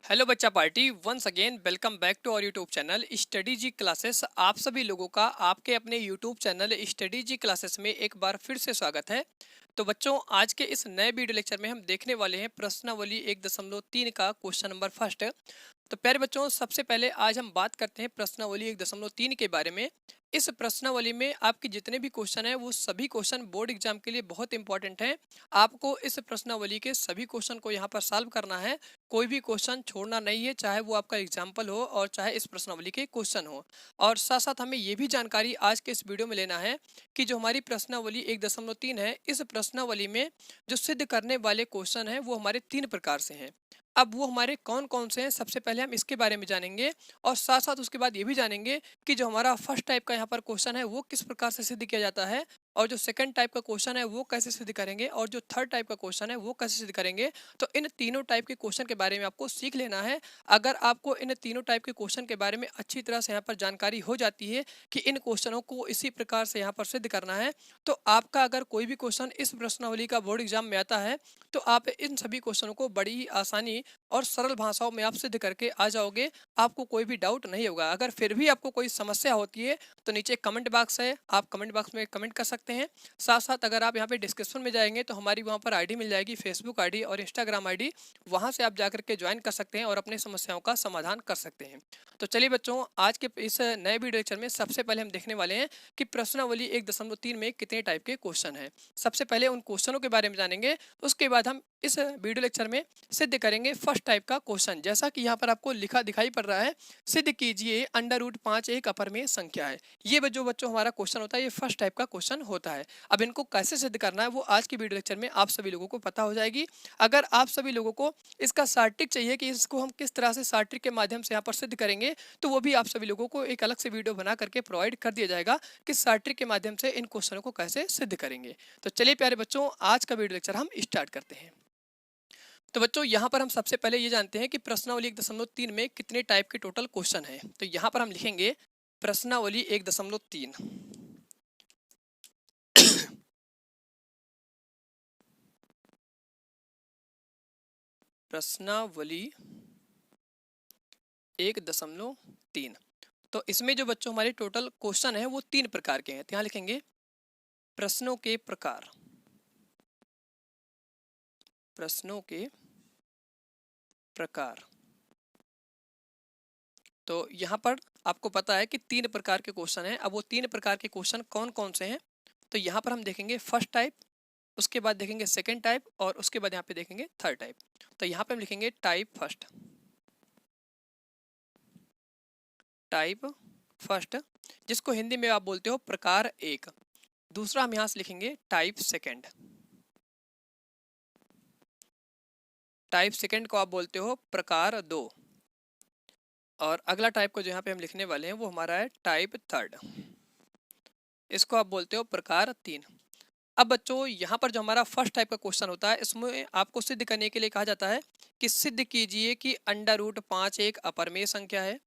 Hello बच्चा party, once again welcome back to our YouTube channel study G classes. आप सभी लोगों का आपके अपने YouTube channel study G classes में एक बार फिर से स्वागत है। तो बच्चों, आज के इस नए वीडियो लेक्चर में हम देखने वाले हैं प्रश्नावली 1.3 का क्वेश्चन नंबर फर्स्ट। तो प्यारे बच्चों, सबसे पहले आज हम बात करते हैं प्रश्नावली 1.3 के बारे में। इस प्रश्नावली में आपके जितने भी क्वेश्चन हैं वो सभी क्वेश्चन बोर्ड एग्जाम के लिए बहुत इंपॉर्टेंट हैं। आपको इस प्रश्नावली के सभी क्वेश्चन को यहाँ पर सॉल्व करना है। कोई भी क्वेश्चन छोड़ना नहीं है, चाहे वो आपका एग्जाम्पल हो और चाहे इस प्रश्नावली के क्वेश्चन हो। और साथ साथ हमें ये भी जानकारी आज के इस वीडियो में लेना है कि जो हमारी प्रश्नावली 1.3 है, इस प्रश्नावली में जो सिद्ध करने वाले क्वेश्चन हैं वो हमारे 3 प्रकार से हैं। अब वो हमारे कौन कौन से हैं, सबसे पहले हम इसके बारे में जानेंगे। और साथ साथ उसके बाद ये भी जानेंगे कि जो हमारा फर्स्ट टाइप का यहाँ पर क्वेश्चन है वो किस प्रकार से सिद्ध किया जाता है, और जो सेकंड टाइप का क्वेश्चन है वो कैसे सिद्ध करेंगे, और जो थर्ड टाइप का क्वेश्चन है वो कैसे सिद्ध करेंगे। तो इन तीनों टाइप के क्वेश्चन के बारे में आपको सीख लेना है। अगर आपको इन तीनों टाइप के क्वेश्चन के बारे में अच्छी तरह से यहाँ पर जानकारी हो जाती है कि इन क्वेश्चनों को इसी प्रकार से यहाँ पर सिद्ध करना है, तो आपका अगर कोई भी क्वेश्चन इस प्रश्नावली का बोर्ड एग्जाम में आता है तो आप इन सभी क्वेश्चनों को बड़ी ही आसानी और सरल भाषाओं में आप सिद्ध करके आ जाओगे। आपको कोई भी डाउट नहीं होगा। अगर फिर भी आपको कोई समस्या होती है तो नीचे कमेंट बॉक्स है, आप कमेंट बॉक्स में कमेंट कर सकते हैं। साथ साथ अगर आप यहाँ पे डिस्क्रिप्शन में जाएंगे तो हमारी वहाँ पर आईडी मिल जाएगी, फेसबुक आईडी और इंस्टाग्राम आईडी। वहाँ से आप जाकर के ज्वाइन कर सकते हैं और अपनी समस्याओं का समाधान कर सकते हैं। तो चलिए बच्चों, आज के इस नए वीडियो लेक्चर में सबसे पहले हम देखने वाले हैं कि प्रश्नावली 1.3 में कितने टाइप के क्वेश्चन हैं। सबसे पहले उन क्वेश्चनों के बारे में जानेंगे, उसके बाद हम इस वीडियो लेक्चर में सिद्ध करेंगे फर्स्ट टाइप का क्वेश्चन। जैसा कि यहाँ पर आपको लिखा दिखाई पड़ रहा है, सिद्ध कीजिए √5 एक अपरिमेय संख्या है। ये जो बच्चों हमारा क्वेश्चन होता है, ये फर्स्ट टाइप का क्वेश्चन होता है। अब इनको कैसे सिद्ध करना है वो आज की वीडियो लेक्चर में आप सभी लोगों को पता हो जाएगी। अगर आप सभी लोगों को इसका शॉर्ट ट्रिक चाहिए कि इसको हम किस तरह से शॉर्ट ट्रिक के माध्यम से यहाँ पर सिद्ध करेंगे, तो वो भी आप सभी लोगों को एक अलग से वीडियो बना करके प्रोवाइड कर दिया जाएगा कि शॉर्ट ट्रिक के माध्यम से इन क्वेश्चनों को कैसे सिद्ध करेंगे। तो चलिए प्यारे बच्चों, आज का वीडियो लेक्चर हम स्टार्ट करते हैं। तो बच्चों, यहाँ पर हम सबसे पहले ये जानते हैं कि प्रश्नावली 1.3 में कितने टाइप के टोटल क्वेश्चन हैं। तो यहाँ पर हम लिखेंगे प्रश्नावली 1.3। प्रश्नावली 1.3। तो इसमें जो बच्चों हमारे टोटल क्वेश्चन है वो 3 प्रकार के हैं। तो यहाँ लिखेंगे प्रश्नों के प्रकार। प्रश्नों के प्रकार। तो यहाँ पर आपको पता है कि 3 प्रकार के क्वेश्चन हैं। अब वो 3 प्रकार के क्वेश्चन कौन कौन से हैं, तो यहाँ पर हम देखेंगे फर्स्ट टाइप, उसके बाद देखेंगे सेकंड टाइप और उसके बाद यहाँ पे देखेंगे थर्ड टाइप। तो यहाँ पे हम लिखेंगे टाइप फर्स्ट। टाइप फर्स्ट, जिसको हिंदी में आप बोलते हो प्रकार एक। दूसरा हम यहाँ से लिखेंगे टाइप सेकंड। टाइप सेकंड को आप बोलते हो प्रकार दो। और अगला टाइप को जो यहाँ पे हम लिखने वाले हैं वो हमारा है टाइप थर्ड। इसको आप बोलते हो प्रकार 3। अब बच्चों, यहाँ पर जो हमारा फर्स्ट टाइप का क्वेश्चन होता है, इसमें आपको सिद्ध करने के लिए कहा जाता है कि सिद्ध कीजिए कि √5 एक अपरिमेय संख्या है।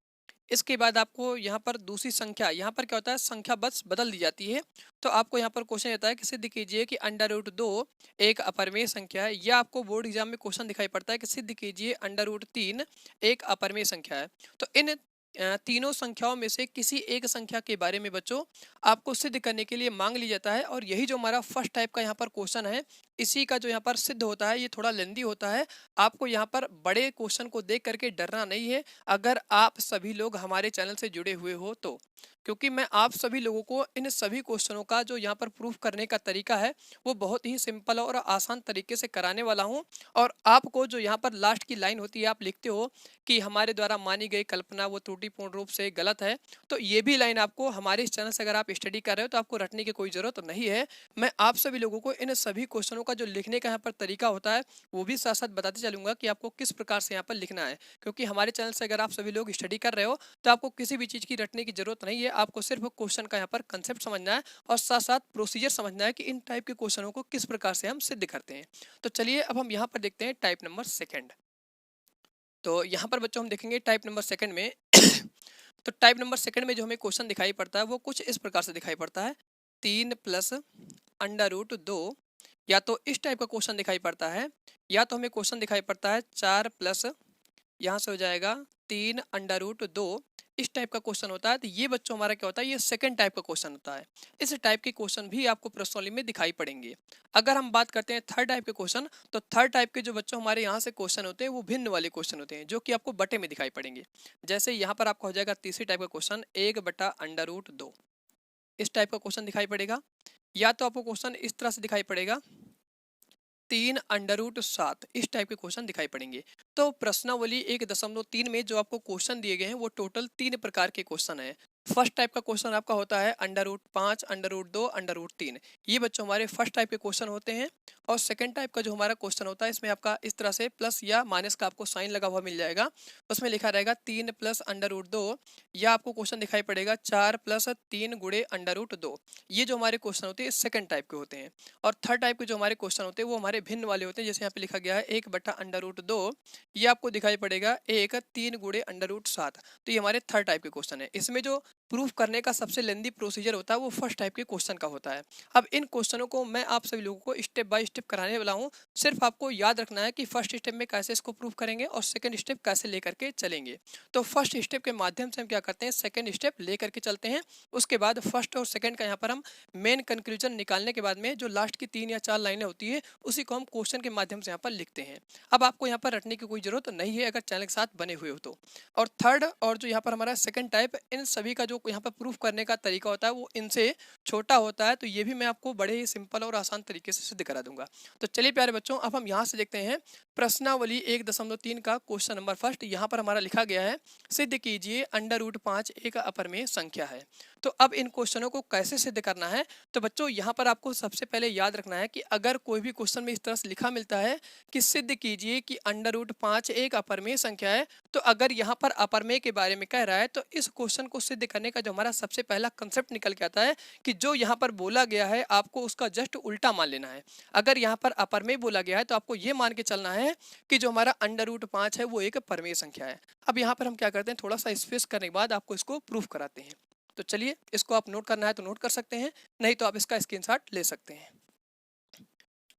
इसके बाद आपको यहाँ पर दूसरी संख्या, यहाँ पर क्या होता है, संख्या बस बदल दी जाती है। तो आपको यहाँ पर क्वेश्चन आता है कि सिद्ध कीजिए कि √2 एक अपरिमेय संख्या है। या आपको बोर्ड एग्जाम में क्वेश्चन दिखाई पड़ता है कि सिद्ध कीजिए √3 एक अपरिमेय संख्या है। तो इन तीनों संख्याओं में से किसी एक संख्या के बारे में बच्चों आपको सिद्ध करने के लिए मांग लिया जाता है। और यही जो हमारा फर्स्ट टाइप का यहाँ पर क्वेश्चन है, इसी का जो यहाँ पर सिद्ध होता है, ये थोड़ा लेंदी होता है। आपको यहाँ पर बड़े क्वेश्चन को देख करके डरना नहीं है, अगर आप सभी लोग हमारे चैनल से जुड़े हुए हो तो। क्योंकि मैं आप सभी लोगों को इन सभी क्वेश्चनों का जो यहाँ पर प्रूफ करने का तरीका है वो बहुत ही सिंपल और आसान तरीके से कराने वाला हूँ। और आपको जो यहाँ पर लास्ट की लाइन होती है, आप लिखते हो कि हमारे द्वारा मानी गई कल्पना वो त्रुटिपूर्ण रूप से गलत है, तो ये भी लाइन आपको हमारे इस चैनल से अगर आप स्टडी कर रहे हो तो आपको रटने की कोई ज़रूरत नहीं है। मैं आप सभी लोगों को इन सभी क्वेश्चनों का जो लिखने का यहाँ पर तरीका होता है वो भी साथ साथ बताते चलूंगा कि आपको किस प्रकार से यहाँ पर लिखना है। क्योंकि हमारे चैनल से अगर आप सभी लोग स्टडी कर रहे हो तो आपको किसी भी चीज़ की रटने की जरूरत नहीं है। आपको सिर्फ क्वेश्चन का यहाँ पर कंसेप्ट समझना है और साथ साथ प्रोसीजर समझना है कि इन टाइप के क्वेश्चनों को किस प्रकार से हम सिद्ध करते हैं। तो चलिए अब हम यहाँ पर देखते हैं टाइप नंबर सेकेंड। तो यहाँ पर बच्चों हम देखेंगे टाइप नंबर सेकंड में तो टाइप नंबर सेकंड में जो हमें क्वेश्चन दिखाई पड़ता है वो कुछ इस प्रकार से दिखाई पड़ता है, 3 + √2। या तो इस टाइप का क्वेश्चन दिखाई पड़ता है, या तो हमें क्वेश्चन दिखाई पड़ता है 4 + यहाँ से हो जाएगा 3√2। इस टाइप का क्वेश्चन होता है। तो ये बच्चों हमारा क्या होता है, ये सेकंड टाइप का क्वेश्चन होता है। इस टाइप के क्वेश्चन भी आपको प्रश्नावली में दिखाई पड़ेंगे। अगर हम बात करते हैं थर्ड टाइप के क्वेश्चन, तो थर्ड टाइप के जो बच्चों हमारे यहाँ से क्वेश्चन होते हैं वो भिन्न वाले क्वेश्चन होते हैं, जो कि आपको बटे में दिखाई पड़ेंगे। जैसे यहाँ पर आपका हो जाएगा तीसरी टाइप का क्वेश्चन 1/√2। इस टाइप का क्वेश्चन दिखाई पड़ेगा। या तो आपको क्वेश्चन इस तरह से दिखाई पड़ेगा 3√7। इस टाइप के क्वेश्चन दिखाई पड़ेंगे। तो प्रश्नावली 1.3 में जो आपको क्वेश्चन दिए गए हैं वो टोटल 3 प्रकार के क्वेश्चन है। फर्स्ट टाइप का क्वेश्चन आपका होता है √5, √2, √3। ये बच्चों हमारे फर्स्ट टाइप के क्वेश्चन होते हैं। और सेकंड टाइप का जो हमारा क्वेश्चन होता है, इसमें आपका इस तरह से प्लस या माइनस का आपको साइन लगा हुआ मिल जाएगा। उसमें लिखा रहेगा 3 + √2, या आपको क्वेश्चन दिखाई पड़ेगा 4 + 3 × √2। ये जो हमारे क्वेश्चन होते हैं सेकंड टाइप के होते हैं। और थर्ड टाइप के जो हमारे क्वेश्चन होते हैं वो हमारे भिन्न वाले होते हैं। जैसे यहाँ पे लिखा गया है 1/√2, ये आपको दिखाई पड़ेगा 3 × √7। तो ये हमारे थर्ड टाइप के क्वेश्चन है। इसमें जो प्रूफ करने का सबसे लेंदी प्रोसीजर होता है वो फर्स्ट टाइप के क्वेश्चन का होता है। अब इन क्वेश्चनों को मैं आप सभी लोगों को स्टेप बाय स्टेप कराने वाला हूँ। सिर्फ आपको याद रखना है कि फर्स्ट स्टेप में कैसे इसको प्रूफ करेंगे और सेकंड स्टेप कैसे लेकर के चलेंगे। तो फर्स्ट स्टेप के माध्यम से हम क्या करते हैं, सेकंड स्टेप लेकर के चलते हैं। उसके बाद फर्स्ट और सेकंड का यहाँ पर हम मेन कंक्लूजन निकालने के बाद में जो लास्ट की 3 या 4 लाइनें होती है उसी को हम क्वेश्चन के माध्यम से यहाँ पर लिखते हैं। अब आपको यहाँ पर रटने की कोई जरूरत नहीं है अगर चैनल के साथ बने हुए हो तो। और थर्ड और जो यहाँ पर हमारा सेकंड टाइप, इन सभी का जो यहाँ पर प्रूफ करने का तरीका होता है वो इनसे छोटा होता है। तो ये भी मैं आपको बड़े ही सिंपल और आसान तरीके से सिद्ध करा दूंगा। तो चलिए प्यारे बच्चों, अब हम यहाँ से देखते हैं प्रश्नावली 1.3 का क्वेश्चन नंबर फर्स्ट। यहाँ पर हमारा लिखा गया है सिद्ध कीजिए √5 एक अपरिमेय संख्या है। तो अब इन क्वेश्चनों को कैसे सिद्ध करना है, तो बच्चों यहाँ पर आपको सबसे पहले याद रखना है कि अगर कोई भी क्वेश्चन में इस तरह से लिखा मिलता है कि सिद्ध कीजिए कि √5 एक अपरिमेय संख्या है, तो अगर यहाँ पर अपरिमेय के बारे में कह रहा है तो इस क्वेश्चन को सिद्ध करने का जो हमारा सबसे पहला कंसेप्ट निकल के आता है कि जो यहाँ पर बोला गया है आपको उसका जस्ट उल्टा मान लेना है। अगर यहाँ पर अपरिमेय बोला गया है तो आपको ये मान के चलना है कि जो हमारा √5 है वो एक परिमेय संख्या है। अब यहाँ पर हम क्या करते हैं, थोड़ा सा स्पेस करने के बाद आपको इसको प्रूफ कराते हैं। तो चलिए, इसको आप नोट करना है तो नोट कर सकते हैं, नहीं तो आप इसका स्क्रीनशॉट ले सकते हैं।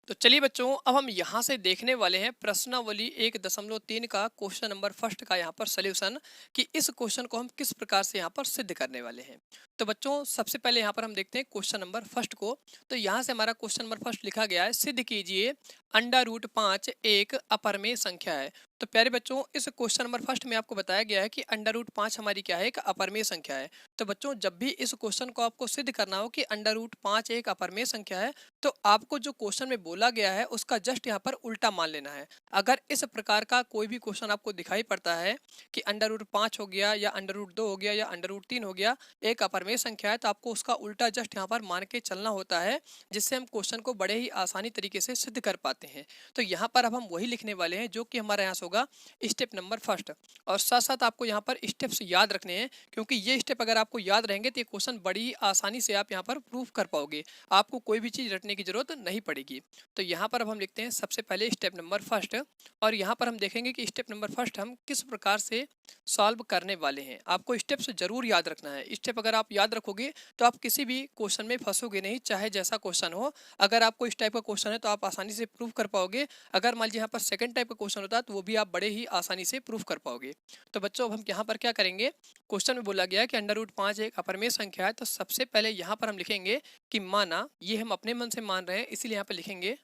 तो चलिए बच्चों, अब हम यहाँ से देखने वाले हैं प्रश्नावली 1.3 का क्वेश्चन नंबर फर्स्ट का यहाँ पर सॉल्यूशन, कि इस क्वेश्चन को हम किस प्रकार से यहाँ पर सिद्ध करने वाले हैं। तो बच्चों सबसे पहले यहाँ पर हम देखते हैं क्वेश्चन नंबर फर्स्ट को। तो यहाँ से हमारा क्वेश्चन नंबर फर्स्ट लिखा गया है सिद्ध कीजिए √5 एक अपरिमेय संख्या है। तो प्यारे बच्चों, इस क्वेश्चन नंबर फर्स्ट में आपको बताया गया है कि √5 हमारी क्या है, एक अपरिमेय संख्या है। तो बच्चों जब भी इस क्वेश्चन को आपको सिद्ध करना हो कि √5 एक अपरिमेय संख्या है, तो आपको जो क्वेश्चन में बोला गया है उसका जस्ट यहाँ पर उल्टा मान लेना है। अगर इस प्रकार का कोई भी क्वेश्चन आपको दिखाई पड़ता है कि √5 हो गया या √2 हो गया या √3 हो गया एक अपरिमेय संख्या है, तो आपको उसका उल्टा जस्ट यहाँ पर मान के चलना होता है, जिससे हम क्वेश्चन को बड़े ही आसानी तरीके से सिद्ध कर पाते हैं। तो यहाँ पर अब हम वही लिखने वाले हैं जो कि हमारा यहाँ से होगा स्टेप नंबर फर्स्ट। और साथ साथ आपको यहाँ पर स्टेप्स याद रखने हैं, क्योंकि ये स्टेप अगर आपको याद रहेंगे तो ये क्वेश्चन बड़ी आसानी से आप यहाँ पर प्रूफ कर पाओगे। आपको कोई भी चीज़ रटने की जरूरत नहीं पड़ेगी। तो यहाँ पर अब हम लिखते हैं सबसे पहले स्टेप नंबर फर्स्ट, और यहाँ पर हम देखेंगे कि स्टेप नंबर फर्स्ट हम किस प्रकार से सॉल्व करने वाले हैं। आपको स्टेप्स जरूर याद रखना है। स्टेप अगर आप याद रखोगे तो आप किसी भी क्वेश्चन में फंसोगे नहीं, चाहे जैसा क्वेश्चन हो। अगर आपको इस टाइप का क्वेश्चन है तो आप आसानी से प्रूफ कर पाओगे। अगर मान लीजिए यहाँ पर सेकंड टाइप का क्वेश्चन होता है तो वो भी आप बड़े ही आसानी से प्रूफ कर पाओगे। तो बच्चों अब हम यहाँ पर क्या करेंगे, क्वेश्चन में बोला गया है कि √5 एक अपरिमेय संख्या है। तो सबसे पहले यहाँ पर हम लिखेंगे कि माना, ये हम अपने मन से मान रहे हैं इसीलिए यहाँ पर लिखेंगे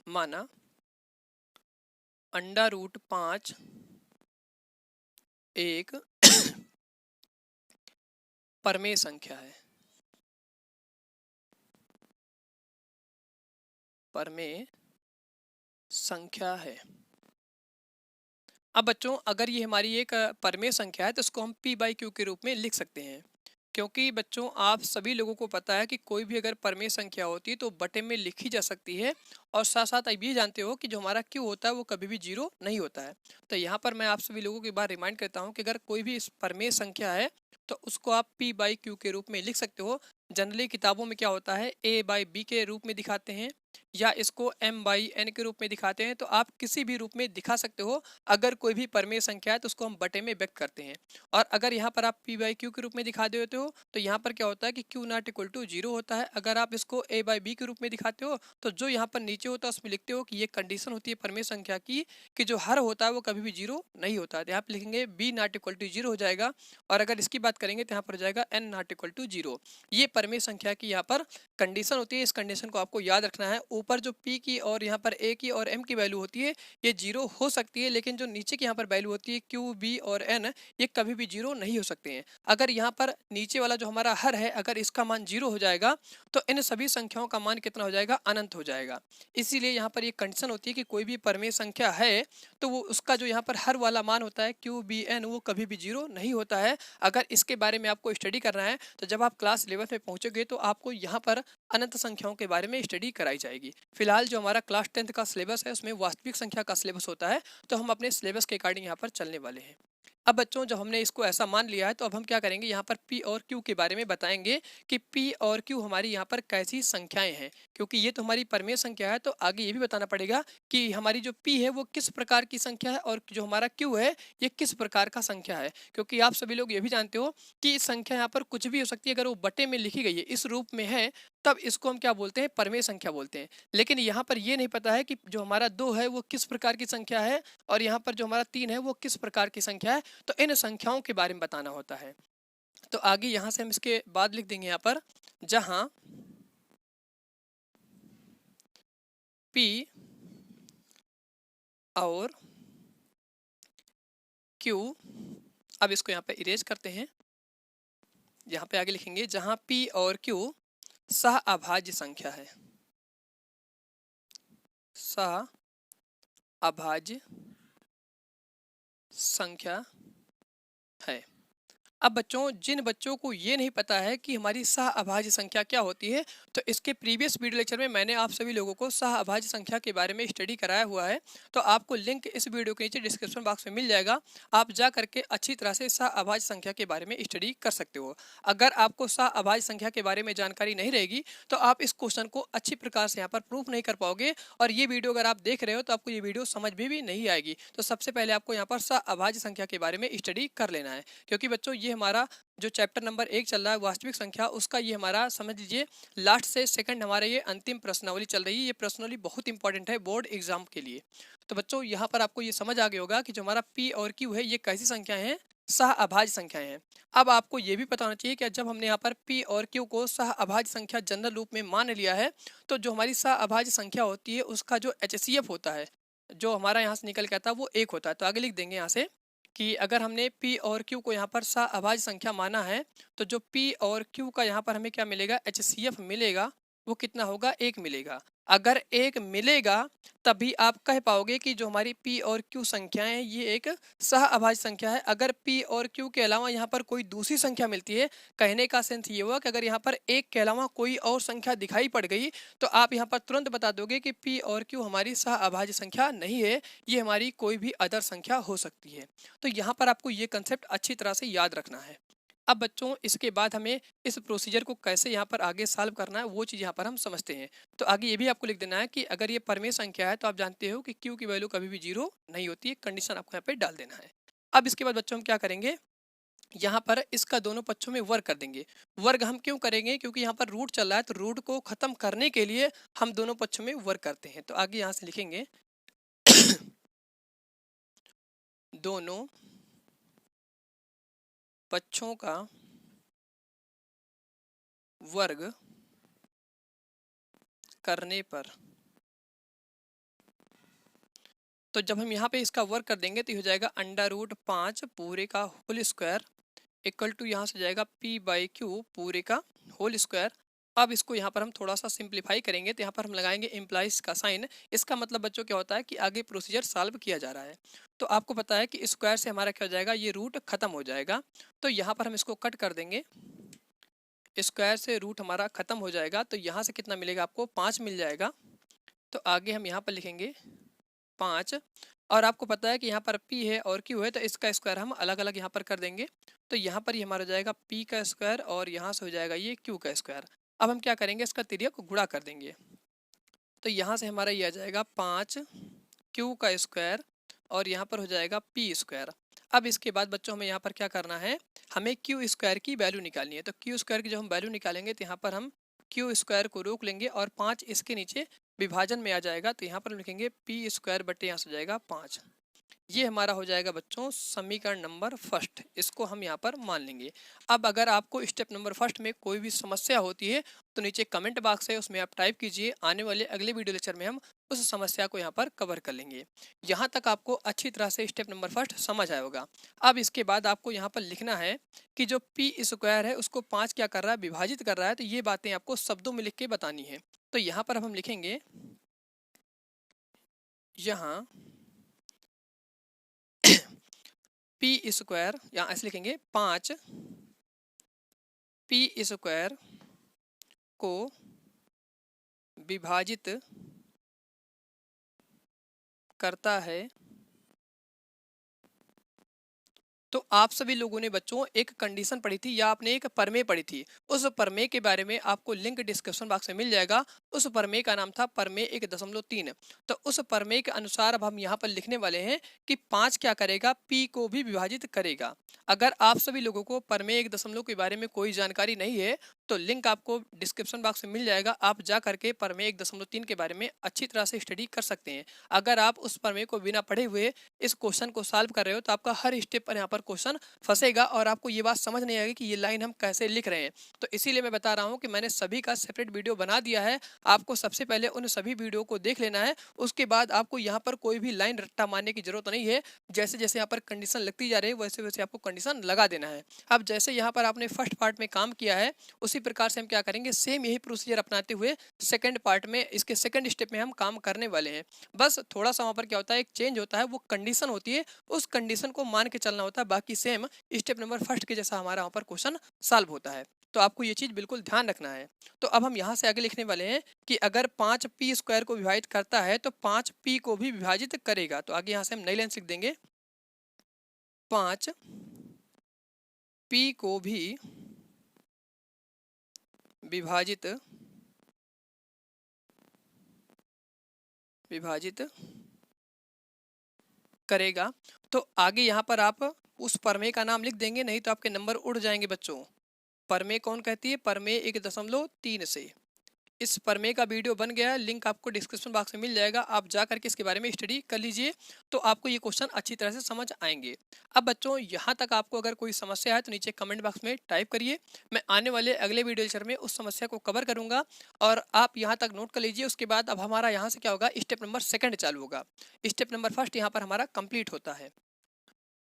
माना √5 एक परमेय संख्या है, परमेय संख्या है। अब बच्चों अगर ये हमारी एक परमेय संख्या है तो इसको हम p/q के रूप में लिख सकते हैं, क्योंकि बच्चों आप सभी लोगों को पता है कि कोई भी अगर परमेय संख्या होती है तो बटे में लिखी जा सकती है। और साथ साथ आप ये जानते हो कि जो हमारा q होता है वो कभी भी 0 नहीं होता है। तो यहाँ पर मैं आप सभी लोगों की बार रिमाइंड करता हूँ कि अगर कोई भी इस परमेय संख्या है तो उसको आप p/q के रूप में लिख सकते हो। जनरली किताबों में क्या होता है a/b के रूप में दिखाते हैं, या इसको m/n के रूप में दिखाते हैं, तो आप किसी भी रूप में दिखा सकते हो। अगर कोई भी परिमेय संख्या है तो उसको हम बटे में व्यक्त करते हैं। और अगर यहाँ पर आप p/q के रूप में दिखा देते हो तो यहाँ पर क्या होता है कि q नॉट इक्वल टू 0 होता है। अगर आप इसको a/b के रूप में दिखाते हो तो जो यहाँ पर नीचे होता है उसमें लिखते हो कि ये कंडीशन होती है परिमेय संख्या की कि जो हर होता है वो कभी भी 0 नहीं होता है। तो यहाँ पर लिखेंगे b नॉट इक्वल टू 0 हो जाएगा। और अगर इसकी बात करेंगे तो यहाँ पर हो जाएगा n नॉट इक्वल टू 0। ये परिमेय संख्या की यहाँ पर कंडीशन होती है। इस कंडीशन को आपको याद रखना है। ऊपर जो p की और यहाँ पर a की और m की वैल्यू होती है ये 0 हो सकती है, लेकिन जो नीचे की यहाँ पर वैल्यू होती है q, b और n ये कभी भी 0 नहीं हो सकते हैं। अगर यहाँ पर नीचे वाला जो हमारा हर है अगर इसका मान 0 हो जाएगा तो इन सभी संख्याओं का मान कितना हो जाएगा, अनंत हो जाएगा। इसीलिए यहाँ पर ये कंडीशन होती है कि कोई भी परिमेय संख्या है तो वो उसका जो यहाँ पर हर वाला मान होता है q, b, n वो कभी भी 0 नहीं होता है। अगर इसके बारे में आपको स्टडी करना है तो जब आप क्लास 11 में पहुंचोगे तो आपको यहाँ पर अनंत संख्याओं के बारे में स्टडी कराई जाएगी। फिलहाल जो हमारा क्लास 10th का सिलेबस है उसमें वास्तविक संख्या का सिलेबस होता है, तो हम अपने सिलेबस के अकॉर्डिंग यहाँ पर चलने वाले हैं। अब बच्चों जब हमने इसको ऐसा मान लिया है तो अब हम क्या करेंगे, यहाँ पर p और q के बारे में बताएंगे कि p और q हमारी यहाँ पर कैसी संख्याएं हैं। क्योंकि ये तो हमारी परिमेय संख्या है तो आगे ये भी बताना पड़ेगा कि हमारी जो p है वो किस प्रकार की संख्या है और जो हमारा q है ये किस प्रकार का संख्या है। क्योंकि आप सभी लोग ये भी जानते हो कि संख्या यहाँ पर कुछ भी हो सकती है, अगर वो बटे में लिखी गई है इस रूप में है तब इसको हम क्या बोलते हैं, परिमेय संख्या बोलते हैं। लेकिन यहाँ पर ये नहीं पता है कि जो हमारा 2 है वो किस प्रकार की संख्या है और यहाँ पर जो हमारा 3 है वो किस प्रकार की संख्या है। तो इन संख्याओं के बारे में बताना होता है। तो आगे यहाँ से हम इसके बाद लिख देंगे यहाँ पर जहां p और q, अब इसको यहाँ पे इरेज करते हैं। यहाँ पे आगे लिखेंगे जहां p और q सह अभाज्य संख्या है, सह अभाज्य संख्या है। अब बच्चों जिन बच्चों को ये नहीं पता है कि हमारी सह अभाज्य संख्या क्या होती है तो इसके प्रीवियस वीडियो लेक्चर में मैंने आप सभी लोगों को सह अभाज्य संख्या के बारे में स्टडी कराया हुआ है। तो आपको लिंक इस वीडियो के नीचे डिस्क्रिप्शन बॉक्स में मिल जाएगा, आप जा करके अच्छी तरह से सह अभाज्य संख्या के बारे में स्टडी कर सकते हो। अगर आपको सह अभाज्य संख्या के बारे में जानकारी नहीं रहेगी तो आप इस क्वेश्चन को अच्छी प्रकार से यहाँ पर प्रूफ नहीं कर पाओगे और ये वीडियो अगर आप देख रहे हो तो आपको ये वीडियो समझ में भी नहीं आएगी। तो सबसे पहले आपको यहाँ पर सह अभाज्य संख्या के बारे में स्टडी कर लेना है। क्योंकि बच्चों ये हमारा जो चैप्टर नंबर 1 चल रहा है वास्तविक संख्या, उसका ये हमारा समझ लीजिए लास्ट से सेकंड हमारे ये अंतिम प्रश्नावली चल रही है। ये प्रश्नावली बहुत इंपॉर्टेंट है बोर्ड एग्जाम के लिए। तो बच्चों यहाँ पर आपको ये समझ आ गया होगा कि जो हमारा p और q है ये कैसी संख्याएं हैं, सह अभाज्य संख्याएं हैं। अब आपको ये भी पता होना चाहिए कि जब हमने यहाँ पर p और q को सह अभाज्य संख्या जनरल रूप में मान लिया है तो जो हमारी सह अभाज्य संख्या होती है उसका जो HCF होता है, जो हमारा यहाँ से निकल के आता है वो 1 होता है। तो आगे लिख देंगे यहाँ से कि अगर हमने p और q को यहाँ पर सह अभाज्य संख्या माना है तो जो p और q का यहाँ पर हमें क्या मिलेगा, HCF मिलेगा, वो कितना होगा, 1 मिलेगा। अगर 1 मिलेगा तभी आप कह पाओगे कि जो हमारी p और q संख्याएं हैं ये एक सह अभाज्य संख्या है। अगर p और q के अलावा यहाँ पर कोई दूसरी संख्या मिलती है, कहने का सेंस ये हुआ कि अगर यहाँ पर 1 के अलावा कोई और संख्या दिखाई पड़ गई तो आप यहाँ पर तुरंत बता दोगे कि p और q हमारी सह अभाज्य संख्या नहीं है, ये हमारी कोई भी अदर संख्या हो सकती है। तो यहाँ पर आपको ये कंसेप्ट अच्छी तरह से याद रखना है। अब बच्चों इसके बाद हमें इस प्रोसीजर को कैसे यहाँ पर आगे सॉल्व करना है वो चीज़ यहाँ पर हम समझते हैं। तो आगे ये भी आपको लिख देना है कि अगर ये परिमेय संख्या है तो आप जानते हो कि q की वैल्यू कभी भी 0 नहीं होती है, कंडीशन आपको यहाँ पे डाल देना है। अब इसके बाद बच्चों हम क्या करेंगे, यहाँ पर इसका दोनों पक्षों में वर्ग कर देंगे। वर्ग हम क्यों करेंगे, क्योंकि यहाँ पर रूट चल रहा है तो रूट को खत्म करने के लिए हम दोनों पक्षों में वर्ग करते हैं। तो आगे यहाँ से लिखेंगे दोनों पक्षों का वर्ग करने पर, तो जब हम यहाँ पे इसका वर्ग कर देंगे तो हो जाएगा √5 पूरे का होल स्क्वायर इक्वल टू यहाँ से जाएगा p/q पूरे का होल स्क्वायर। अब इसको यहाँ पर हम थोड़ा सा सिंप्लीफाई करेंगे तो यहाँ पर हम लगाएंगे इम्प्लाइज का साइन। इसका मतलब बच्चों क्या होता है कि आगे प्रोसीजर सॉल्व किया जा रहा है। तो आपको पता है कि स्क्वायर से हमारा क्या हो जाएगा, ये रूट खत्म हो जाएगा। तो यहाँ पर हम इसको कट कर देंगे, स्क्वायर से रूट हमारा खत्म हो जाएगा। तो यहाँ से कितना मिलेगा आपको, 5 मिल जाएगा। तो आगे हम यहाँ पर लिखेंगे 5 और आपको पता है कि यहाँ पर p है और q है तो इसका स्क्वायर हम अलग अलग यहाँ पर कर देंगे। तो यहाँ पर ये हमारा हो जाएगा p का स्क्वायर और यहाँ से हो जाएगा ये q का स्क्वायर। अब हम क्या करेंगे, इसका तिर्यक गुणा कर देंगे। तो यहाँ से हमारा ये आ जाएगा 5 क्यू का स्क्वायर और यहाँ पर हो जाएगा पी स्क्वायर। अब इसके बाद बच्चों हमें यहाँ पर क्या करना है, हमें क्यू स्क्वायर की वैल्यू निकालनी है। तो क्यू स्क्वायर की जब हम वैल्यू निकालेंगे तो यहाँ पर हम क्यू स्क्वायर को रोक लेंगे और 5 इसके नीचे विभाजन में आ जाएगा। तो यहाँ पर हम लिखेंगे पी स्क्वायर बटे यहाँ से हो जाएगा 5। ये हमारा हो जाएगा बच्चों समीकरण नंबर फर्स्ट, इसको हम यहाँ पर मान लेंगे। अब अगर आपको स्टेप नंबर फर्स्ट में कोई भी समस्या होती है तो नीचे कमेंट बॉक्स है, उसमें आप टाइप कीजिए। आने वाले अगले वीडियो लेक्चर में हम उस समस्या को यहाँ पर कवर कर लेंगे। यहाँ तक आपको अच्छी तरह से स्टेप नंबर फर्स्ट समझ आया होगा। अब इसके बाद आपको यहाँ पर लिखना है कि जो पी स्क्वायर है उसको 5 क्या कर रहा है, विभाजित कर रहा है। तो ये बातें आपको शब्दों में लिख के बतानी है। तो यहाँ पर अब हम लिखेंगे, यहाँ पी स्क्वायर, यहाँ ऐसे लिखेंगे 5 पी स्क्वायर को विभाजित करता है। तो आप सभी लोगों ने बच्चों एक कंडीशन पढ़ी थी या आपने एक प्रमेय पढ़ी थी। उस प्रमेय के बारे में आपको लिंक डिस्क्रिप्शन बॉक्स में मिल जाएगा। उस प्रमेय का नाम था प्रमेय 1.3। तो उस प्रमेय के अनुसार अब हम यहाँ पर लिखने वाले हैं कि 5 क्या करेगा, पी को भी विभाजित करेगा। अगर आप सभी लोगों को प्रमेय 1 के बारे में कोई जानकारी नहीं है तो लिंक आपको डिस्क्रिप्शन बॉक्स में मिल जाएगा। आप जा करके प्रमेय 1.3 के बारे में अच्छी तरह से स्टडी कर सकते हैं। अगर आप उस प्रमेय को बिना पढ़े हुए इस क्वेश्चन को सॉल्व कर रहे हो तो आपका हर स्टेप पर यहाँ पर क्वेश्चन फंसेगा और आपको ये बात समझ नहीं आएगी कि ये लाइन हम कैसे लिख रहे हैं। तो इसीलिए मैं बता रहा हूँ कि मैंने सभी का सेपरेट वीडियो बना दिया है। आपको सबसे पहले उन सभी वीडियो को देख लेना है, उसके बाद आपको यहाँ पर कोई भी लाइन रट्टा मारने की जरूरत नहीं है। जैसे जैसे यहाँ पर कंडीशन लगती जा रही है वैसे वैसे आपको कंडीशन लगा देना है। अब जैसे यहाँ पर आपने फर्स्ट पार्ट में काम किया है उसी प्रकार से हम क्या करेंगे, सेम यही प्रोसीजर अपनाते हुए सेकंड पार्ट में, इसके सेकंड स्टेप में हम काम करने वाले हैं। बस थोड़ा सा वहाँ पर क्या होता है, एक चेंज होता है, वो कंडीशन होती है, उस कंडीशन को मान के चलना होता है। बाकी सेम स्टेप नंबर फर्स्ट के जैसा हमारा वहाँ पर क्वेश्चन सॉल्व होता है। तो आपको ये चीज बिल्कुल ध्यान रखना है। तो अब हम यहाँ से आगे लिखने वाले हैं कि अगर 5 पी स्क्वायर को विभाजित करता है तो 5 पी को भी विभाजित करेगा। तो आगे यहाँ से हम नई लाइन लिख देंगे, 5 पी को भी विभाजित करेगा। तो आगे यहाँ पर आप उस प्रमेय का नाम लिख देंगे, नहीं तो आपके नंबर उड़ जाएंगे बच्चों। प्रमेय कौन कहती है, प्रमेय 1.3 से। इस प्रमेय का वीडियो बन गया है, लिंक आपको डिस्क्रिप्शन बॉक्स में मिल जाएगा। आप जा करके इसके बारे में स्टडी कर लीजिए तो आपको ये क्वेश्चन अच्छी तरह से समझ आएंगे। अब बच्चों यहाँ तक आपको अगर कोई समस्या है तो नीचे कमेंट बॉक्स में टाइप करिए। मैं आने वाले अगले वीडियो लेक्चर में उस समस्या को कवर करूंगा और आप यहाँ तक नोट कर लीजिए। उसके बाद अब हमारा यहाँ से क्या होगा, स्टेप नंबर सेकंड चालू होगा। स्टेप नंबर फर्स्ट यहाँ पर हमारा कंप्लीट होता है।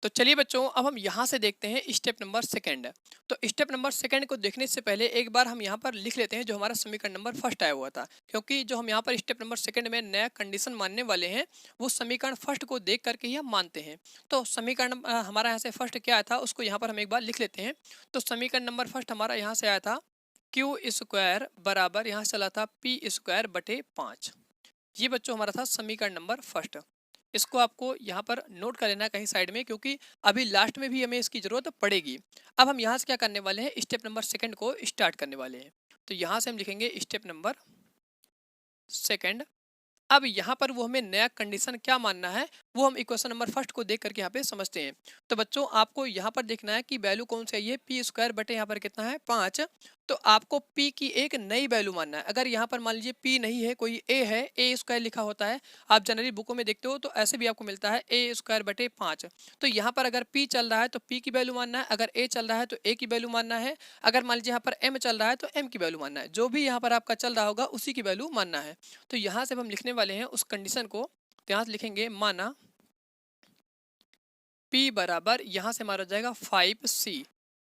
तो चलिए बच्चों अब हम यहाँ से देखते हैं स्टेप नंबर सेकंड। तो स्टेप नंबर सेकंड को देखने से पहले एक बार हम यहाँ पर लिख लेते हैं जो हमारा समीकरण नंबर फर्स्ट आया हुआ था, क्योंकि जो हम यहाँ पर स्टेप नंबर सेकंड में नया कंडीशन मानने वाले हैं वो समीकरण फर्स्ट को देख करके ही हम मानते हैं। तो समीकरण हमारा यहाँ से फर्स्ट क्या आया था उसको यहाँ पर हम एक बार लिख लेते हैं। तो समीकरण नंबर फर्स्ट हमारा यहाँ से आया था क्यू स्क्वायर बराबर यहाँ चला था पी स्क्वायर बटे 5। ये बच्चों हमारा था समीकरण नंबर फर्स्ट। इसको आपको यहाँ पर नोट कर लेना कहीं साइड में, क्योंकि अभी लास्ट में भी हमें इसकी जरूरत पड़ेगी। अब हम यहाँ से क्या करने वाले हैं, स्टेप नंबर सेकंड को स्टार्ट करने वाले हैं। तो यहाँ से हम लिखेंगे स्टेप नंबर सेकंड। अब यहाँ पर वो हमें नया कंडीशन क्या मानना है वो हम इक्वेशन नंबर फर्स्ट को देख करके यहाँ पे समझते हैं। तो बच्चों आपको यहाँ पर देखना है कि वैल्यू कौन सी आई है, पी स्क्वायर बटे यहाँ पर कितना है 5। तो आपको p की एक नई वैल्यू मानना है। अगर यहाँ पर मान लीजिए p नहीं है, कोई a है, ए स्क्वायर लिखा होता है, आप जनरली बुकों में देखते हो तो ऐसे भी आपको मिलता है a स्क्वायर बटे 5। तो यहाँ पर अगर p चल रहा है तो p की वैल्यू मानना है, अगर a चल रहा है तो a की वैल्यू मानना है, अगर मान लीजिए यहाँ पर m चल रहा है तो m की वैल्यू मानना है। जो भी यहाँ पर आपका चल रहा होगा उसी की वैल्यू मानना है। तो यहाँ से हम लिखने वाले हैं उस कंडीशन को। तो यहाँ से लिखेंगे माना p बराबर यहाँ से हमारा हो जाएगा 5c।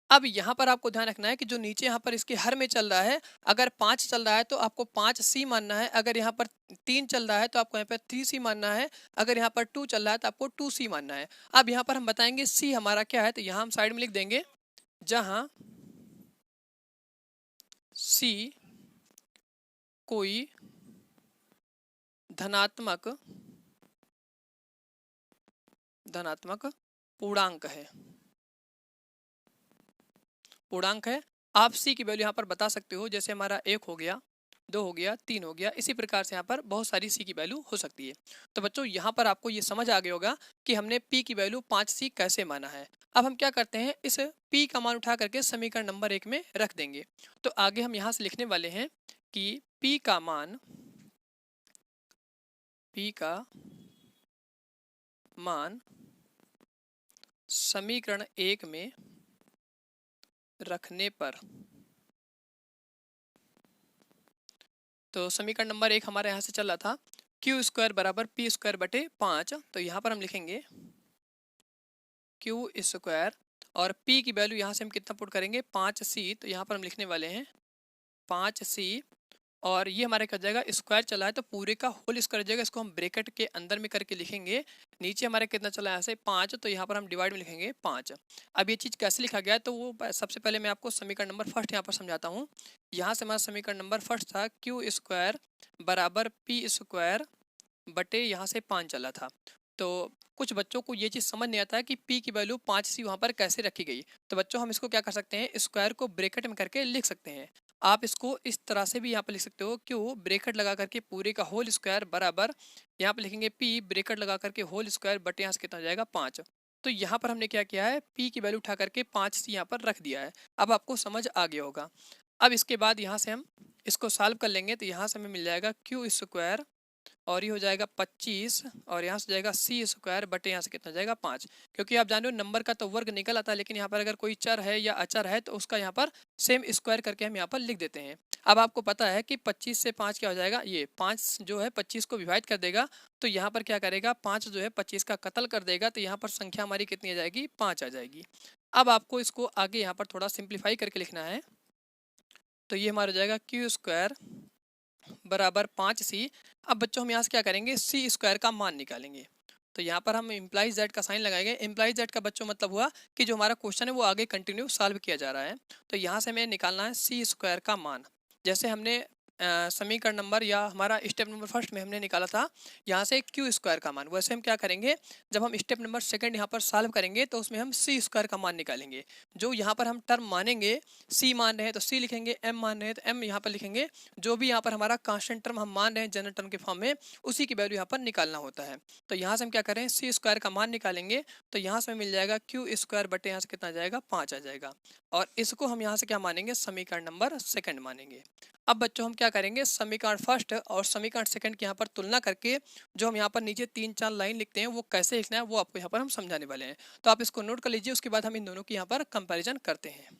अब यहाँ पर आपको ध्यान रखना है कि जो नीचे यहाँ पर इसके हर में चल रहा है, अगर 5 चल रहा है तो आपको 5c मानना है, अगर यहाँ पर 3 चल रहा है तो आपको यहाँ पर 3c मानना है, अगर यहाँ पर 2 चल रहा है तो आपको 2c मानना है। अब यहाँ पर हम बताएंगे c हमारा क्या है, तो यहाँ हम साइड में लिख देंगे जहाँ c कोई धनात्मक पूर्णांक है। आप c की वैल्यू यहाँ पर बता सकते हो, जैसे हमारा 1 हो गया, 2 हो गया, 3 हो गया। इसी प्रकार से यहाँ पर बहुत सारी सी की वैल्यू हो सकती है। तो बच्चों यहाँ पर आपको ये समझ आ गया होगा कि हमने पी की वैल्यू 5c कैसे माना है। अब हम क्या करते हैं, इस पी का मान उठा करके समीकरण नंबर 1 में रख देंगे। तो आगे हम यहाँ से लिखने वाले हैं कि पी का मान समीकरण 1 में रखने पर, तो समीकरण नंबर 1 हमारे यहाँ से चल रहा था क्यू स्क्वायर बराबर पी स्क्वायर बटे 5। तो यहाँ पर हम लिखेंगे क्यू स्क्वायर और पी की वैल्यू यहाँ से हम कितना पुट करेंगे 5c। तो यहाँ पर हम लिखने वाले हैं 5c और ये हमारे क्या जाएगा स्क्वायर चला है तो पूरे का होल स्क्वायर जाएगा। इसको हम ब्रैकेट के अंदर में करके लिखेंगे। नीचे हमारे कितना चला है यहाँ से 5, तो यहाँ पर हम डिवाइड में लिखेंगे 5। अब ये चीज़ कैसे लिखा गया है तो वो सबसे पहले मैं आपको समीकरण नंबर फर्स्ट यहाँ पर समझाता हूँ। यहाँ से हमारा समीकरण नंबर फर्स्ट था क्यू स्क्वायर बराबर पी स्क्वायर बटे यहाँ से 5 चला था। तो कुछ बच्चों को ये चीज़ समझ नहीं आता है कि p की वैल्यू 5c वहाँ पर कैसे रखी गई। तो बच्चों हम इसको क्या कर सकते हैं, स्क्वायर को ब्रैकेट में करके लिख सकते हैं। आप इसको इस तरह से भी यहाँ पर लिख सकते हो, क्यों ब्रैकेट लगा करके पूरे का होल स्क्वायर बराबर यहाँ पर लिखेंगे p ब्रैकेट लगा करके होल स्क्वायर बटे यहाँ से कितना हो जाएगा 5। तो यहाँ पर हमने क्या किया है, p की वैल्यू उठा करके 5c यहाँ पर रख दिया है। अब आपको समझ आ गया होगा। अब इसके बाद यहाँ से हम इसको सॉल्व कर लेंगे। तो यहाँ से हमें मिल जाएगा क्यू स्क्वायर और ये हो जाएगा 25 और यहाँ से जाएगा सी स्क्वायर बटे यहाँ से कितना जाएगा 5। क्योंकि आप जान रहे हो नंबर का तो वर्ग निकल आता है, लेकिन यहाँ पर अगर कोई चर है या अचर है तो उसका यहाँ पर सेम स्क्वायर करके हम यहाँ पर लिख देते हैं। अब आपको पता है कि 25 से 5 क्या हो जाएगा, ये 5 जो है 25 को विभाजित कर देगा। तो यहाँ पर क्या करेगा 5 जो है 25 का कत्ल कर देगा। तो यहाँ पर संख्या हमारी कितनी आ जाएगी 5 आ जाएगी। अब आपको इसको आगे यहाँ पर थोड़ा सिंप्लीफाई करके लिखना है। तो ये हमारा हो जाएगा क्यू स्क्वायर बराबर 5c। अब बच्चों हम यहाँ से क्या करेंगे, सी स्क्वायर का मान निकालेंगे। तो यहाँ पर हम इम्प्लाइज जेड का साइन लगाएंगे। इम्प्लाइज जेड का बच्चों मतलब हुआ कि जो हमारा क्वेश्चन है वो आगे कंटिन्यू सॉल्व किया जा रहा है। तो यहाँ से हमें निकालना है सी स्क्वायर का मान। जैसे हमने समीकरण नंबर या हमारा स्टेप नंबर फर्स्ट में हमने निकाला था यहाँ से क्यू स्क्वायर का मान, वैसे हम क्या करेंगे जब हम स्टेप नंबर सेकंड यहाँ पर सॉल्व करेंगे तो उसमें हम सी स्क्वायर का मान निकालेंगे। जो यहाँ पर हम टर्म मानेंगे, सी मान रहे हैं तो सी लिखेंगे, एम मान रहे हैं तो एम यहाँ पर लिखेंगे। जो भी यहाँ पर हमारा कांस्टेंट टर्म हम मान रहे हैं जनरल टर्म के फॉर्म में, उसी की वैल्यू यहाँ पर निकालना होता है। तो यहाँ से हम क्या करें सी स्क्वायर का मान निकालेंगे। तो यहाँ से मिल जाएगा क्यू स्क्वायर बटे यहाँ से कितना जाएगा 5 आ जाएगा। और इसको हम यहाँ से क्या मानेंगे, समीकरण नंबर सेकंड मानेंगे। अब बच्चों हम क्या करेंगे, समीकरण फर्स्ट और समीकरण सेकंड की यहाँ पर तुलना करके जो हम यहाँ पर नीचे 3-4 लाइन लिखते हैं वो कैसे लिखना है वो आपको यहाँ पर हम समझाने वाले हैं। तो आप इसको नोट कर लीजिए, उसके बाद हम इन दोनों की यहाँ पर कंपैरिजन करते हैं।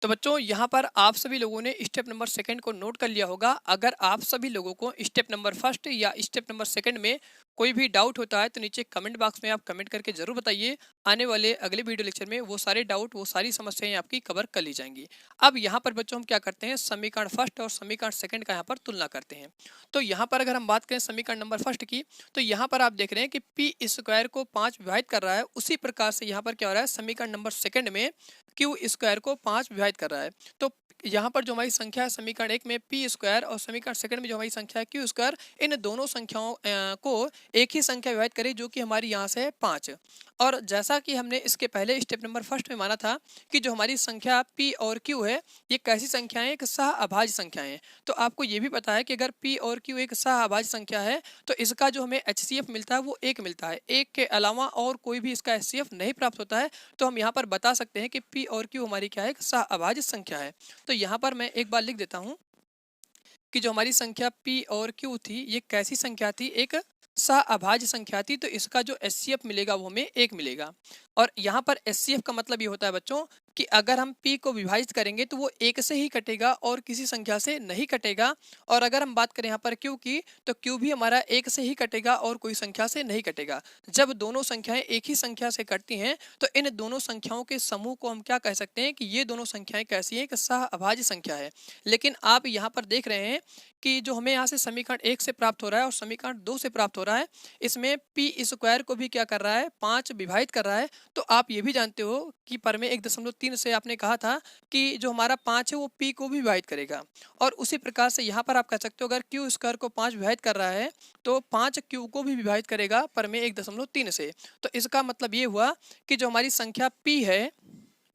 तो बच्चों यहाँ पर आप सभी लोगों ने स्टेप नंबर सेकंड को नोट कर लिया होगा। अगर आप सभी लोगों को स्टेप नंबर फर्स्ट या स्टेप नंबर सेकंड में कोई भी डाउट होता है तो नीचे कमेंट बॉक्स में आप कमेंट करके जरूर बताइए। आने वाले अगले वीडियो लेक्चर में वो सारे डाउट, वो सारी समस्याएं आपकी कवर कर ली जाएंगी। अब यहाँ पर बच्चों हम क्या करते हैं, समीकरण फर्स्ट और समीकरण सेकंड का यहाँ पर तुलना करते हैं। तो यहाँ पर अगर हम बात करें समीकरण नंबर फर्स्ट की, तो यहाँ पर आप देख रहे हैं कि पी स्क्वायर को 5 विभाजित कर रहा है। उसी प्रकार से यहाँ पर क्या हो रहा है, समीकरण नंबर सेकंड में क्यू स्क्वायर को 5 विभाजित कर रहा है। तो यहाँ पर जो हमारी संख्या है समीकरण एक में पी स्क्वायर और समीकरण सेकंड में जो हमारी संख्या है क्यू स्क्वायर, इन दोनों संख्याओं को एक ही संख्या विभाजित करें जो कि हमारी यहाँ से है 5। और जैसा कि हमने इसके पहले स्टेप नंबर फर्स्ट में माना था कि जो हमारी संख्या p और q है ये कैसी संख्याएं, एक सह अभाज्य संख्याएं। तो आपको ये भी पता है कि अगर p और q एक सह अभाज्य संख्या है तो इसका जो हमें HCF मिलता है वो 1 मिलता है। 1 के अलावा और कोई भी इसका HCF नहीं प्राप्त होता है। तो हम यहाँ पर बता सकते हैं कि p और q हमारी क्या है, एक सह अभाज्य संख्या है। तो यहाँ पर मैं एक बार लिख देता हूँ कि जो हमारी संख्या p और q थी ये कैसी संख्या थी, एक सह अभाज्य संख्या थी। तो इसका जो HCF मिलेगा वो हमें 1 मिलेगा। और यहाँ पर HCF का मतलब ये होता है बच्चों कि अगर हम p को विभाजित करेंगे तो वो 1 से ही कटेगा और किसी संख्या से नहीं कटेगा। और अगर हम बात करें यहाँ पर q की, तो q भी हमारा 1 से ही कटेगा और कोई संख्या से नहीं कटेगा। जब दोनों संख्याएं एक ही संख्या से कटती हैं तो इन दोनों संख्याओं के समूह को हम क्या कह सकते हैं कि ये दोनों संख्याएं कैसी हैं, एक सह अभाज्य संख्या है। लेकिन आप यहाँ पर देख रहे हैं कि जो हमें यहाँ से समीकरण 1 से प्राप्त हो रहा है और समीकरण 2 से प्राप्त हो रहा है, इसमें पी स्क्वायर को भी क्या कर रहा है, 5 विभाजित कर रहा है। तो आप ये भी जानते हो कि पर में 1.3 से आपने कहा था कि जो हमारा 5 है वो p को भी विभाजित करेगा। और उसी प्रकार से यहाँ पर आप कह सकते हो अगर क्यू स्क्वायर को 5 विभाजित कर रहा है तो 5 क्यू को भी विभाजित करेगा पर में 1.3 से। तो इसका मतलब ये हुआ कि जो हमारी संख्या p है,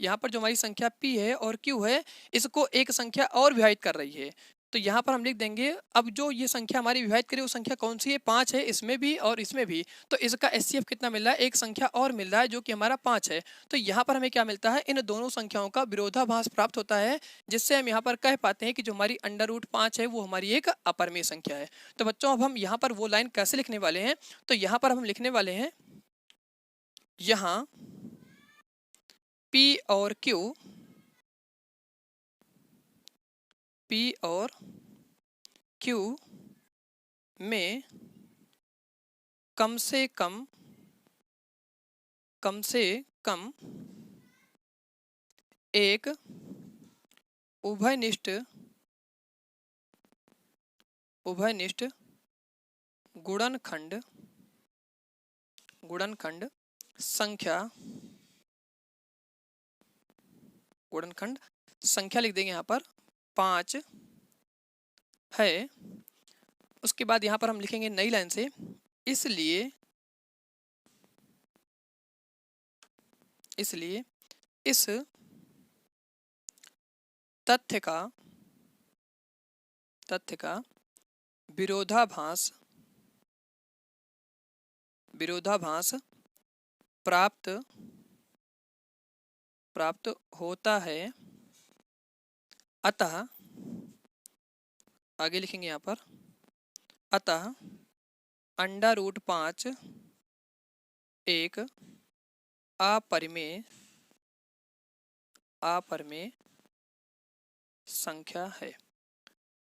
यहाँ पर जो हमारी संख्या p है और q है, इसको एक संख्या और विभाजित कर रही है। तो यहाँ पर हम लिख देंगे, अब जो ये संख्या हमारी विभाजित करी वो संख्या कौन सी है, 5 है, इसमें भी और इसमें भी। तो इसका एचसीएफ कितना मिल रहा है, एक संख्या और मिल रहा है जो कि हमारा 5 है। तो यहाँ पर हमें क्या मिलता है, इन दोनों संख्याओं का विरोधाभास प्राप्त होता है, जिससे हम यहाँ पर कह पाते हैं कि जो हमारी √5 है वो हमारी एक अपरिमेय संख्या है। तो बच्चों अब हम यहाँ पर वो लाइन कैसे लिखने वाले हैं, तो यहाँ पर हम लिखने वाले हैं, यहाँ P और Q में कम से कम एक उभयनिष्ठ गुणनखंड संख्या लिख देंगे यहाँ पर 5 है। उसके बाद यहाँ पर हम लिखेंगे नई लाइन से, इसलिए इस तथ्य का विरोधाभास प्राप्त होता है, अतः आगे लिखेंगे यहाँ पर, अतः √5 एक अपरिमेय संख्या है।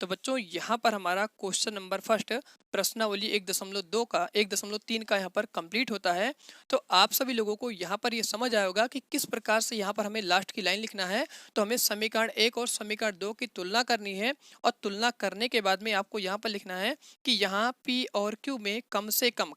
तो बच्चों यहाँ पर हमारा क्वेश्चन नंबर फर्स्ट प्रश्नावली 1.2 का 1.3 का यहाँ पर कंप्लीट होता है। तो आप सभी लोगों को यहाँ पर ये समझ आया होगा कि किस प्रकार से यहाँ पर हमें लास्ट की लाइन लिखना है। तो हमें समीकरण 1 और समीकरण 2 की तुलना करनी है, और तुलना करने के बाद में आपको यहाँ पर लिखना है कि यहाँ P और Q में कम से कम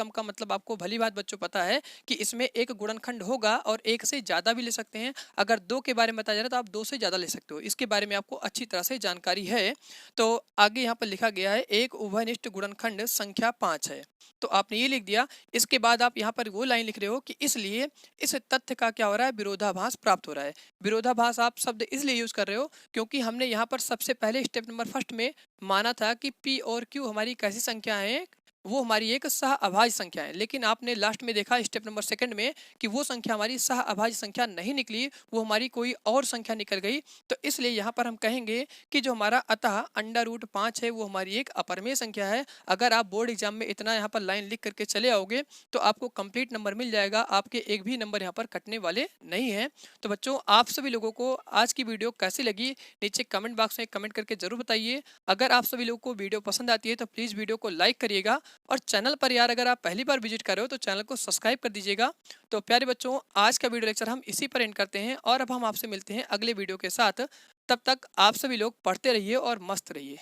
का मतलब आपको भली बात बच्चों पता है कि इसमें एक गुणनखंड होगा और एक से ज़्यादा भी ले सकते हैं। अगर 2 के बारे में बताया जा रहा है तो आप 2 से ज़्यादा ले सकते हो, इसके बारे में आपको अच्छी तरह से जानकारी है। तो आगे यहाँ पर लिखा गया है एक उभयनिष्ठ गुणनखंड संख्या 5 है, तो आपने ये लिख दिया। इसके बाद आप यहाँ पर वो लाइन लिख रहे हो कि इसलिए इस तथ्य का क्या हो रहा है, विरोधाभास प्राप्त हो रहा है। विरोधाभास आप शब्द इसलिए यूज कर रहे हो क्योंकि हमने यहाँ पर सबसे पहले स्टेप नंबर फर्स्ट में माना था कि P और Q हमारी कैसी संख्या है, वो हमारी एक सह अभाज्य संख्या है। लेकिन आपने लास्ट में देखा स्टेप नंबर सेकंड में कि वो संख्या हमारी सह अभाज्य संख्या नहीं निकली, वो हमारी कोई और संख्या निकल गई। तो इसलिए यहाँ पर हम कहेंगे कि जो हमारा अतः √5 है वो हमारी एक अपरिमेय संख्या है। अगर आप बोर्ड एग्जाम में इतना यहाँ पर लाइन लिख करके चले आओगे तो आपको कंप्लीट नंबर मिल जाएगा, आपके एक भी नंबर यहाँ पर कटने वाले नहीं है। तो बच्चों आप सभी लोगों को आज की वीडियो कैसी लगी नीचे कमेंट बॉक्स में कमेंट करके जरूर बताइए। अगर आप सभी लोगों को वीडियो पसंद आती है तो प्लीज़ वीडियो को लाइक करिएगा, और चैनल पर यार अगर आप पहली बार विजिट कर रहे हो तो चैनल को सब्सक्राइब कर दीजिएगा। तो प्यारे बच्चों आज का वीडियो लेक्चर हम इसी पर एंड करते हैं, और अब हम आपसे मिलते हैं अगले वीडियो के साथ। तब तक आप सभी लोग पढ़ते रहिए और मस्त रहिए।